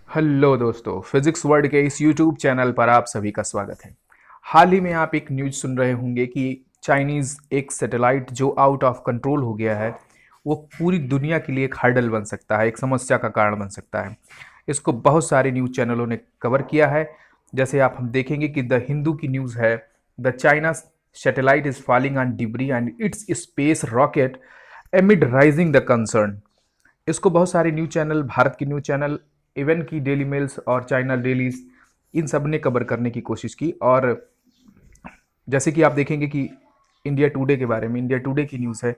Hello दोस्तों, physics world के इस यूट्यूब चैनल पर आप सभी का स्वागत है। हाल ही में आप एक न्यूज़ सुन रहे होंगे कि चाइनीज़ एक सैटेलाइट जो आउट ऑफ कंट्रोल हो गया है, वो पूरी दुनिया के लिए एक हर्डल बन सकता है, एक समस्या का कारण बन सकता है। इसको बहुत सारे न्यूज़ चैनलों ने कवर किया है। जैसे आप हम देखेंगे कि द हिंदू की न्यूज़ है, the China satellite is falling on debris and it's space rocket एमिड rising the concern. इसको बहुत सारे न्यूज़ चैनल, भारत की न्यूज़ चैनल, इवन की डेली मेल्स और चाइना डेलीज, इन सब ने कवर करने की कोशिश की। और जैसे कि आप देखेंगे कि इंडिया टुडे के बारे में, इंडिया टुडे की न्यूज़ है,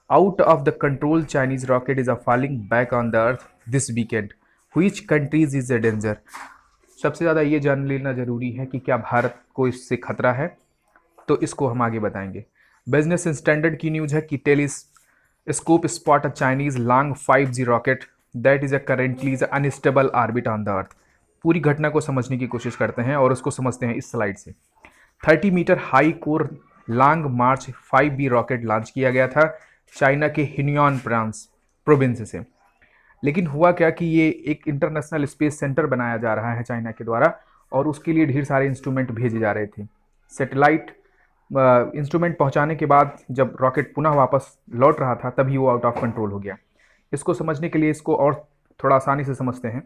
out of the control Chinese rocket is a falling back on the earth this weekend, which countries is a danger. सबसे ज़्यादा ये जान लेना जरूरी है कि क्या भारत को इससे खतरा है, तो इसको हम आगे बताएंगे। बिजनेस स्टैंडर्ड की न्यूज़ है कि telescope spot a Chinese long 5G rocket that is a currently is unstable orbit on the earth. पूरी घटना को समझने की कोशिश करते हैं और उसको समझते हैं इस स्लाइड से। 30 मीटर हाई कोर लॉन्ग मार्च 5B रॉकेट लॉन्च किया गया था चाइना के हिनियॉन प्रोविंस से। लेकिन हुआ क्या कि ये एक इंटरनेशनल स्पेस सेंटर बनाया जा रहा है चाइना के द्वारा, और उसके लिए ढेर सारे इंस्ट्रूमेंट भेजे जा रहे थे। सैटेलाइट इंस्ट्रूमेंट पहुंचाने के बाद जब रॉकेट पुनः वापस लौट रहा था, तभी वो आउट ऑफ कंट्रोल हो गया। इसको समझने के लिए इसको और थोड़ा आसानी से समझते हैं।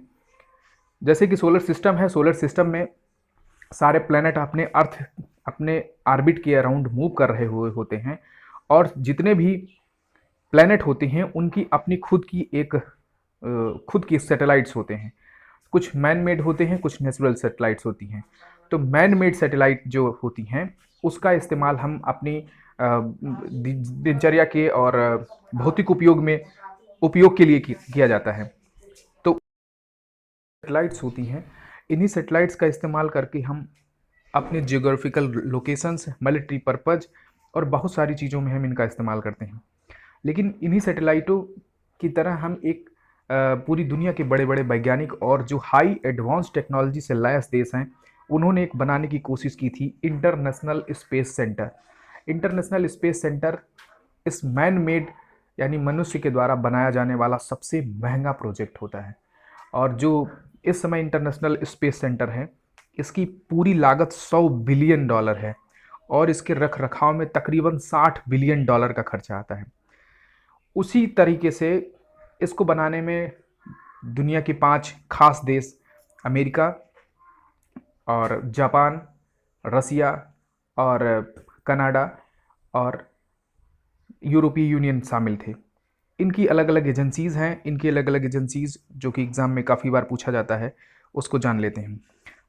जैसे कि सोलर सिस्टम है, सोलर सिस्टम में सारे प्लैनेट अपने ऑर्बिट के अराउंड मूव कर रहे हुए होते हैं, और जितने भी प्लैनेट होते हैं उनकी अपनी खुद की सैटेलाइट्स होते हैं। कुछ मैन मेड होते हैं, कुछ नेचुरल सैटेलाइट्स होती हैं। तो मैन मेड सैटेलाइट जो होती हैं, उसका इस्तेमाल हम अपनी दिनचर्या के और भौतिक उपयोग के लिए किया जाता है। तो सैटेलाइट्स होती हैं, इन्हीं सैटेलाइट्स का इस्तेमाल करके हम अपने जियोग्राफिकल लोकेशंस, मिलिट्री पर्पज और बहुत सारी चीज़ों में हम इनका इस्तेमाल करते हैं। लेकिन इन्हीं सैटेलाइटों की तरह हम एक पूरी दुनिया के बड़े बड़े वैज्ञानिक और जो हाई एडवांस टेक्नोलॉजी से लैस देश हैं, उन्होंने एक बनाने की कोशिश की थी international space centre. International space centre इस मैन मेड यानी मनुष्य के द्वारा बनाया जाने वाला सबसे महंगा प्रोजेक्ट होता है। और जो इस समय इंटरनेशनल स्पेस सेंटर है, इसकी पूरी लागत $100 बिलियन है, और इसके रख रखाव में तकरीबन $60 बिलियन का खर्चा आता है। उसी तरीके से इसको बनाने में दुनिया के 5 खास देश, अमेरिका और जापान, रसिया और कनाडा और यूरोपीय यूनियन शामिल थे। इनकी अलग अलग एजेंसीज़ हैं, इनकी अलग अलग एजेंसीज़ जो कि एग्ज़ाम में काफ़ी बार पूछा जाता है, उसको जान लेते हैं।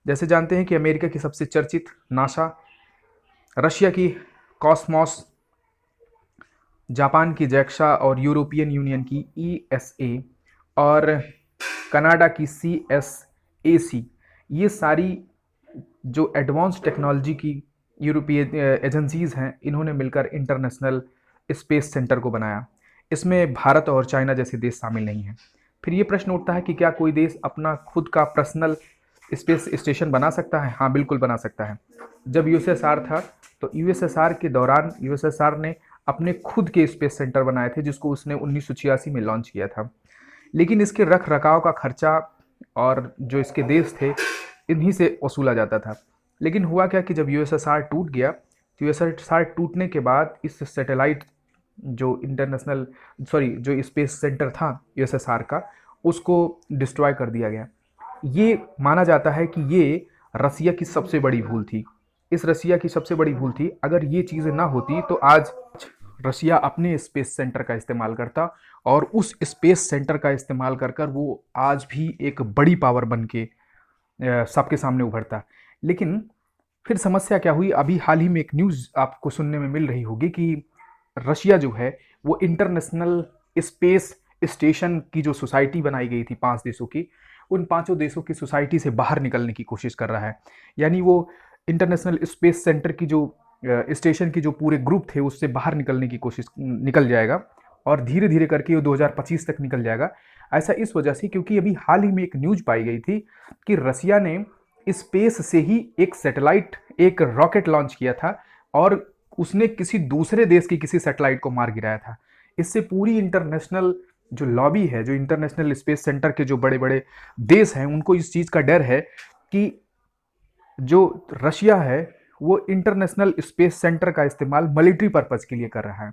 जैसे जानते हैं कि अमेरिका की सबसे चर्चित नासा, रशिया की कॉस्मॉस, जापान की जैक्सा और यूरोपियन यूनियन की ESA और कनाडा की CSAC, ये सारी जो एडवांस टेक्नोलॉजी की यूरोपीय एजेंसीज़ हैं, इन्होंने मिलकर इंटरनेशनल स्पेस सेंटर को बनाया। इसमें भारत और चाइना जैसे देश शामिल नहीं हैं। फिर ये प्रश्न उठता है कि क्या कोई देश अपना खुद का पर्सनल स्पेस स्टेशन बना सकता है? हाँ, बिल्कुल बना सकता है। जब USSR था, तो USSR के दौरान USSR ने अपने खुद के स्पेस सेंटर बनाए थे, जिसको उसने 1986 में लॉन्च किया था। लेकिन इसके रख रखाव का खर्चा और जो इसके देश थे, इन्हीं से वसूला जाता था। लेकिन हुआ क्या कि जब USSR टूट गया, तो USSR टूटने के बाद इस सैटेलाइट जो जो स्पेस सेंटर था USSR का, उसको डिस्ट्रॉय कर दिया गया। ये माना जाता है कि ये रसिया की सबसे बड़ी भूल थी। इस रसिया की सबसे बड़ी भूल थी। अगर ये चीज़ें ना होती तो आज रसिया अपने स्पेस सेंटर का इस्तेमाल करता, और उस स्पेस सेंटर का इस्तेमाल कर कर वो आज भी एक बड़ी पावर बन के सबके सामने उभरता। लेकिन फिर समस्या क्या हुई? अभी हाल ही में एक न्यूज़ आपको सुनने में मिल रही होगी कि रशिया जो है, वो इंटरनेशनल स्पेस स्टेशन की जो सोसाइटी बनाई गई थी 5 देशों की, उन पांचों देशों की सोसाइटी से बाहर निकलने की कोशिश कर रहा है। यानी वो इंटरनेशनल स्पेस सेंटर की जो स्टेशन की जो पूरे ग्रुप थे, उससे बाहर निकल जाएगा, और धीरे धीरे करके वो 2025 तक निकल जाएगा। ऐसा इस वजह से क्योंकि अभी हाल ही में एक न्यूज पाई गई थी कि रसिया ने स्पेस से ही एक रॉकेट लॉन्च किया था, और उसने किसी दूसरे देश की किसी सैटेलाइट को मार गिराया था। इससे पूरी इंटरनेशनल जो लॉबी है, जो इंटरनेशनल स्पेस सेंटर के जो बड़े बड़े देश हैं, उनको इस चीज़ का डर है कि जो रशिया है वो इंटरनेशनल स्पेस सेंटर का इस्तेमाल मिलिट्री पर्पज़ के लिए कर रहा है।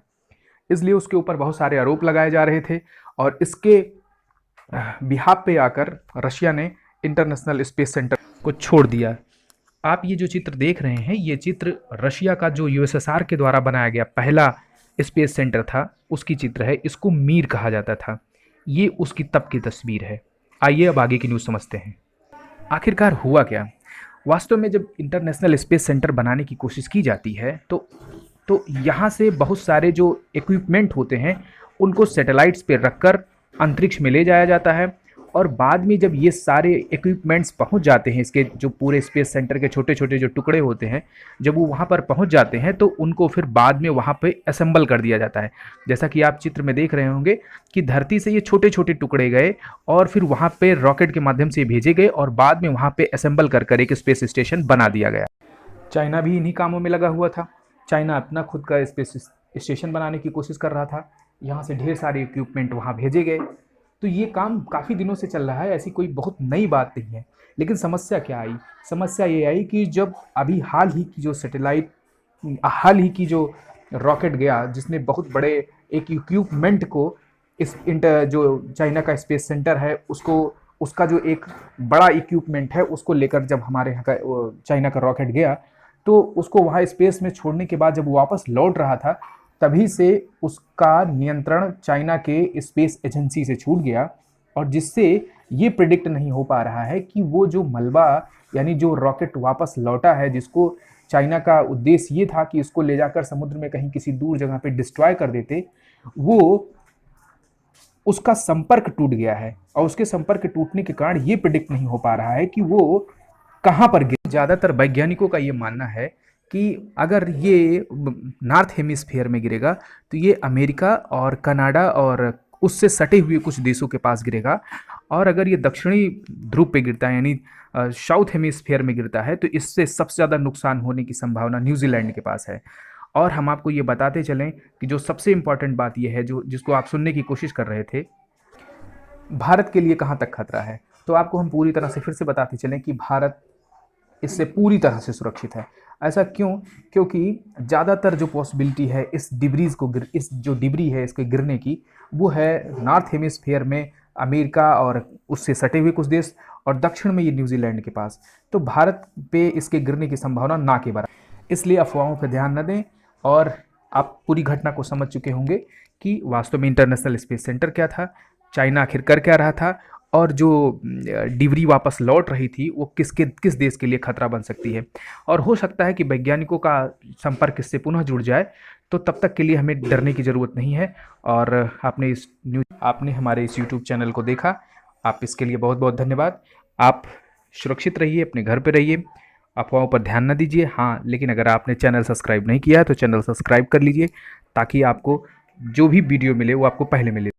इसलिए उसके ऊपर बहुत सारे आरोप लगाए जा रहे थे और इसके बिहाफ पे आकर रशिया ने इंटरनेशनल स्पेस सेंटर को छोड़ दिया। आप ये जो चित्र देख रहे हैं, ये चित्र रशिया का जो यूएसएसआर के द्वारा बनाया गया पहला स्पेस सेंटर था, उसकी चित्र है। इसको मीर कहा जाता था। ये उसकी तब की तस्वीर है। आइए अब आगे की न्यूज़ समझते हैं। आखिरकार हुआ क्या? वास्तव में जब इंटरनेशनल स्पेस सेंटर बनाने की कोशिश की जाती है तो यहाँ से बहुत सारे जो इक्विपमेंट होते हैं उनको सैटेलाइट्स पे रखकर अंतरिक्ष में ले जाया जाता है और बाद में जब ये सारे इक्विपमेंट्स पहुंच जाते हैं, इसके जो पूरे स्पेस सेंटर के छोटे छोटे जो टुकड़े होते हैं, जब वो वहाँ पर पहुंच जाते हैं तो उनको फिर बाद में वहाँ पे असेंबल कर दिया जाता है। जैसा कि आप चित्र में देख रहे होंगे कि धरती से ये छोटे छोटे टुकड़े गए और फिर वहाँ पे रॉकेट के माध्यम से भेजे गए और बाद में वहाँ पे असेंबल कर कर एक स्पेस स्टेशन बना दिया गया। चाइना भी इन्हीं कामों में लगा हुआ था। चाइना अपना खुद का स्पेस स्टेशन बनाने की कोशिश कर रहा था। यहाँ से ढेर सारे इक्विपमेंट वहाँ भेजे गए। तो ये काम काफ़ी दिनों से चल रहा है, ऐसी कोई बहुत नई बात नहीं है। लेकिन समस्या क्या आई? समस्या ये आई कि जब अभी हाल ही की जो रॉकेट गया जिसने बहुत बड़े एक इक्विपमेंट को जो चाइना का स्पेस सेंटर है उसका जो एक बड़ा इक्विपमेंट है उसको लेकर जब हमारे यहाँ का चाइना का रॉकेट गया तो उसको वहाँ स्पेस में छोड़ने के बाद जब वो वापस लौट रहा था तभी से उसका नियंत्रण चाइना के स्पेस एजेंसी से छूट गया और जिससे ये प्रिडिक्ट नहीं हो पा रहा है कि वो जो मलबा यानी जो रॉकेट वापस लौटा है, जिसको चाइना का उद्देश्य ये था कि इसको ले जाकर समुद्र में कहीं किसी दूर जगह पे डिस्ट्रॉय कर देते, वो उसका संपर्क टूट गया है और उसके संपर्क टूटने के कारण ये प्रिडिक्ट नहीं हो पा रहा है कि वो कहाँ पर गिर। ज़्यादातर वैज्ञानिकों का ये मानना है कि अगर ये नॉर्थ हेमिस्फीयर में गिरेगा तो ये अमेरिका और कनाडा और उससे सटे हुए कुछ देशों के पास गिरेगा और अगर ये दक्षिणी ध्रुव पे गिरता है यानी साउथ हेमिस्फीयर में गिरता है तो इससे सबसे ज़्यादा नुकसान होने की संभावना न्यूजीलैंड के पास है। और हम आपको ये बताते चलें कि जो सबसे इम्पॉर्टेंट बात यह है जिसको आप सुनने की कोशिश कर रहे थे, भारत के लिए कहाँ तक खतरा है, तो आपको हम पूरी तरह से फिर से बताते चलें कि भारत इससे पूरी तरह से सुरक्षित है। ऐसा क्यों? क्योंकि ज़्यादातर जो पॉसिबिलिटी है इस जो डिब्री है इसके गिरने की, वो है नॉर्थ हेमिस्फीयर में अमेरिका और उससे सटे हुए कुछ देश और दक्षिण में ये न्यूजीलैंड के पास। तो भारत पे इसके गिरने की संभावना ना के बराबर। इसलिए अफवाहों पर ध्यान न दें और आप पूरी घटना को समझ चुके होंगे कि वास्तव में इंटरनेशनल स्पेस सेंटर क्या था, चाइना आखिर कर क्या रहा था और जो डिब्री वापस लौट रही थी वो किस देश के लिए खतरा बन सकती है। और हो सकता है कि वैज्ञानिकों का संपर्क इससे पुनः जुड़ जाए, तो तब तक के लिए हमें डरने की ज़रूरत नहीं है। और आपने हमारे इस यूट्यूब चैनल को देखा, आप इसके लिए बहुत बहुत धन्यवाद। आप सुरक्षित रहिए, अपने घर पर रहिए, अफवाहों पर ध्यान न दीजिए। हाँ, लेकिन अगर आपने चैनल सब्सक्राइब नहीं किया है तो चैनल सब्सक्राइब कर लीजिए ताकि आपको जो भी वीडियो मिले वो आपको पहले मिले।